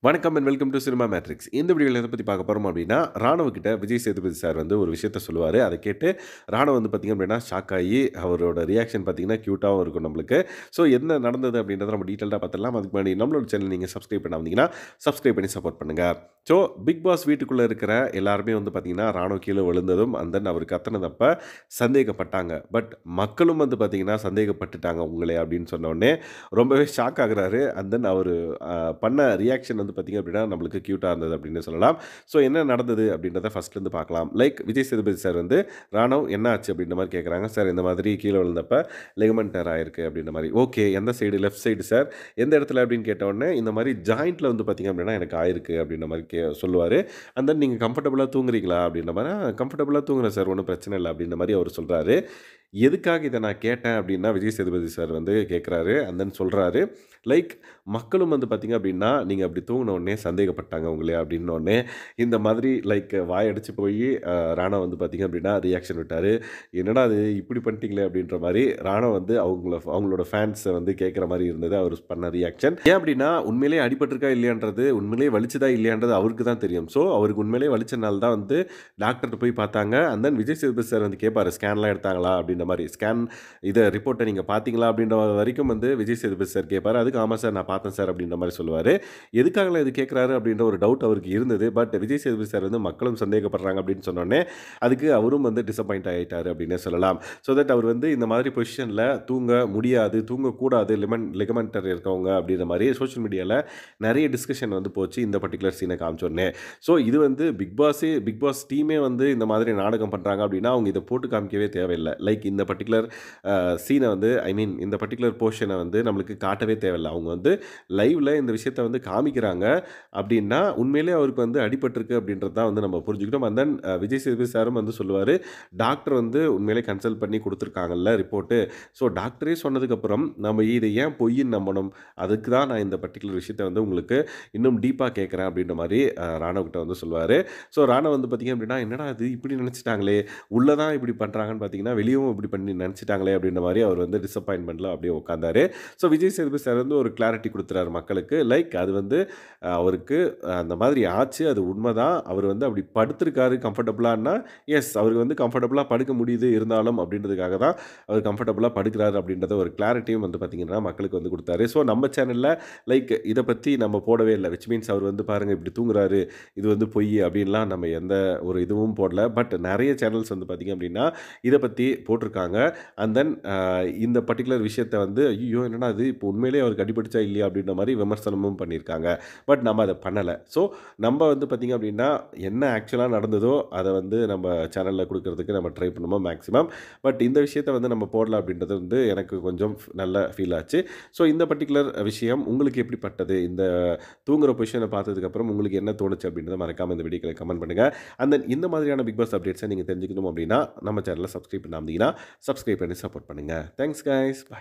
வணக்கம் and welcome to cinema matrix. இந்த வீடியோவில் எதை பற்றி பார்க்க போகிறோம் அப்படின்னா, ராணுவ கிட்ட விஜய் சேதுபதி சார் வந்து ஒரு விஷயத்த சொல்லுவார். அதை கேட்டு ராணுவ வந்து பார்த்திங்க அப்படின்னா ஷாக் ஆகி அவரோட ரியாக்ஷன் பார்த்திங்கன்னா க்யூட்டாகவும் இருக்கும் நம்மளுக்கு. ஸோ என்ன நடந்தது அப்படின்றத நம்ம டீட்டெயிலாக பார்த்துடலாம். அதுக்கு முன்னாடி நம்மளோட சேனல் நீங்கள் சப்ஸ்கிரைப் பண்ண வந்தீங்கன்னா சப்ஸ்கிரைப் பண்ணி சப்போர்ட் பண்ணுங்கள். ஸோ பிக் பாஸ் வீட்டுக்குள்ளே இருக்கிற எல்லாருமே வந்து பார்த்திங்கன்னா ராணுவ கீழே விழுந்ததும் அண்ட் தென் அவர் கத்துனதப்ப சந்தேகப்பட்டாங்க. பட் மக்களும் வந்து பார்த்திங்கன்னா சந்தேகப்பட்டுட்டாங்க உங்களே அப்படின்னு சொன்னோடனே ரொம்பவே ஷாக் ஆகுறாரு. அண்ட் தென் அவர் பண்ண ரியாக்ஷன் வந்து பார்த்திங்க அப்படின்னா நம்மளுக்கு க்யூட்டாக இருந்தது அப்படின்னு சொல்லலாம். ஸோ என்ன நடந்தது அப்படின்றத ஃபஸ்ட்லேருந்து பார்க்கலாம். லைக் விஜய் சேதுபதி சார் வந்து ராணுவ என்ன ஆச்சு அப்படின்ற மாதிரி கேட்குறாங்க. சார் இந்த மாதிரி கீழே விழுந்தப்ப லிகமெண்ட் டேர் ஆயிருக்கு அப்படின்ற மாதிரி. ஓகே, எந்த சைடு? Left side sir. எந்த இடத்துல அப்படின்னு கேட்டவுடனே இந்த மாதிரி ஜாயிண்ட்டில் வந்து பார்த்திங்க அப்படின்னா எனக்கு ஆயிருக்கு அப்படின்ற மாதிரி சொல்லுவார். அண்ட் தென் நீங்கள் கம்ஃபர்டபுளாக தூங்குறீங்களா அப்படின்ற மாதிரி. கம்ஃபர்டபுளாக தூங்குறேன் சார், ஒன்றும் பிரச்சனை இல்லை அப்படின்ற மாதிரி அவர் சொல்கிறாரு. எதுக்காக இதை நான் கேட்டேன் அப்படின்னா விஜய் சேதுபதி சார் வந்து கேட்குறாரு. அண்ட் தென் சொல்கிறாரு, லைக் மக்களும் வந்து பார்த்திங்க அப்படின்னா நீங்கள் அப்படி தூங்கினோடனே சந்தேகப்பட்டாங்க உங்களே அப்படின்னோடனே இந்த மாதிரி லைக் வாயடிச்சு போய் ராணா வந்து பார்த்திங்க அப்படின்னா ரியாக்ஷன் விட்டார். என்னடா அது இப்படி பண்ணிட்டீங்களே அப்படின்ற மாதிரி ராணா வந்து அவங்களோட ஃபேன்ஸை வந்து கேட்குற மாதிரி இருந்தது அவர் பண்ண ரியாக்ஷன். ஏன் அப்படின்னா உண்மையிலே அடிபட்டிருக்கா இல்லையான்றது, உண்மையிலே வலிச்சுதா இல்லையான்றது அவருக்கு தான் தெரியும். ஸோ அவருக்கு உண்மையிலே வலிச்சனால தான் வந்து டாக்டர்கிட்ட போய் பார்த்தாங்க. And then Vijay Sethupathi sir வந்து கேட்பார், ஸ்கேன்லாம் எடுத்தாங்களா அப்படின்ற மாதிரி. ஸ்கேன் இதை ரிப்போர்ட்டை நீங்கள் பார்த்தீங்களா அப்படின்ற வரைக்கும் வந்து விஜய் சேதுபதி சார் கேட்பார். அதுக்கு ஆமாம் சார் நான் பார்த்தேன் சார் அப்படின்ற மாதிரி சொல்லுவார். எதுக்காகலாம் இது கேட்குறாரு அப்படின்ற ஒரு டவுட் அவருக்கு இருந்தது. பட் விஜய் சேதுபதி சார் வந்து மக்களும் சந்தேகப்படுறாங்க அப்படின்னு சொன்னோடனே அதுக்கு அவரும் வந்து டிசப்பாயிண்ட் ஆகிட்டார் அப்படின்னே சொல்லலாம். ஸோ தட் அவர் வந்து இந்த மாதிரி பொசிஷனில் தூங்க முடியாது, தூங்கக்கூடாது லிகமெண்டர் இருக்கவங்க அப்படின்ற மாதிரி சோஷியல் மீடியாவில் நிறைய டிஸ்கஷன் வந்து போச்சு இந்த பர்டிகுலர் சீனை காமிச்சோடனே. ஸோ இது வந்து பிக் பாஸ் டீமே வந்து இந்த மாதிரி நாடகம் பண்ணுறாங்க அப்படின்னா அவங்க இதை போட்டு காமிக்கவே தேவையில்லை. லைக் இந்த பர்டிகுலர் சீனை வந்து இந்த பர்டிகுலர் போர்ஷனை வந்து நம்மளுக்கு காட்டவே தேவையில்லை. அவங்க வந்து லைவ்ல இந்த விஷயத்தை வந்து காமிக்கிறாங்க அப்படின்னா உண்மையிலே அவருக்கு வந்து அடிபட்டிருக்கு அப்படின்றது தான் வந்து நம்ம புரிஞ்சுக்கிட்டோம். அண்ட் தென் விஜய் சேதுபதி சாரும் வந்து சொல்லுவார், டாக்டர் வந்து உண்மையிலே கன்சல்ட் பண்ணி கொடுத்துருக்காங்கல்ல ரிப்போர்ட்டு. ஸோ டாக்டரே சொன்னதுக்கப்புறம் நம்ம இதை ஏன் பொய்ன்னு நம்பணும்? அதுக்கு தான் நான் இந்த பர்டிகுலர் விஷயத்தை வந்து உங்களுக்கு இன்னும் டீப்பாக கேட்குறேன் அப்படின்ற மாதிரி ராணவ் வந்து சொல்லுவார். ஸோ ராணவ் வந்து பார்த்திங்க அப்படின்னா என்னடா இது இப்படி நினச்சிட்டாங்களே, உள்ளே தான் இப்படி பண்ணுறாங்கன்னு பார்த்தீங்கன்னா வெளியும் இப்படி பண்ணி நினச்சிட்டாங்களே அப்படின்ற மாதிரி அவர் வந்து டிசப்பாயின்மெண்ட்டில் அப்படியே உட்காந்தாரு. ஸோ விஜய் சேதுபதி சார் வந்து ஒரு கிளாரிட்டி கொடுத்துறாரு மக்களுக்கு. லைக் அது வந்து அவருக்கு அந்த மாதிரி ஆச்சு, அது உண்மை தான். அவர் வந்து அப்படி படுத்திருக்காரு கம்ஃபர்டபுளானா, எஸ் அவருக்கு வந்து கம்ஃபர்டபுளாக படுக்க முடியுது இருந்தாலும் அப்படின்றதுக்காக தான் அவர் கம்ஃபர்டபுளாக படுக்கிறாரு அப்படின்றத ஒரு கிளாரிட்டியும் வந்து பார்த்திங்கன்னா மக்களுக்கு வந்து கொடுத்தாரு. ஸோ நம்ம சேனலில் லைக் இதை பற்றி நம்ம போடவே இல்லை. விச் மீன்ஸ் அவர் வந்து பாருங்கள் இப்படி தூங்குறாரு, இது வந்து பொய் அப்படின்லாம் நம்ம எந்த ஒரு இதுவும் போடல. பட் நிறைய சேனல்ஸ் வந்து பார்த்திங்க அப்படின்னா இதை பற்றி போட்டிருக்காங்க. அண்ட் தென் இந்த பர்டிகுலர் விஷயத்தை வந்து ஐயோ என்னடா அது இப்போ உண்மையிலே அவருக்கு அடிபடிச்சா இல்லையா அப்படின்ற மாதிரி விமர்சனமும் பண்ணியிருக்காங்க. பட் நம்ம அதை பண்ணலை. ஸோ நம்ம வந்து பார்த்திங்க அப்படின்னா என்ன ஆக்சுவலாக நடந்ததோ அதை வந்து நம்ம சேனலில் கொடுக்கறதுக்கு நம்ம ட்ரை பண்ணுவோம் மேக்ஸிமம். பட் இந்த விஷயத்தை வந்து நம்ம போடலாம் அப்படின்றது வந்து எனக்கு கொஞ்சம் நல்ல ஃபீல் ஆச்சு. ஸோ இந்த பர்டிகுலர் விஷயம் உங்களுக்கு எப்படிப்பட்டது? இந்த தூங்குற பொசிஷனை பார்த்ததுக்கப்புறம் உங்களுக்கு என்ன தோணுச்சு அப்படின்றத மறக்காமல் இந்த வீடியோக்களை கமெண்ட் பண்ணுங்கள். அண்ட் தென் இந்த மாதிரியான பிக் பாஸ் அப்டேட்ஸை நீங்கள் தெரிஞ்சுக்கணும் அப்படின்னா நம்ம சேனலை சப்ஸ்கிரைப் பண்ணாமீங்கன்னா சப்ஸ்கிரைப் பண்ணி சப்போர்ட் பண்ணுங்கள். Thanks guys. பை.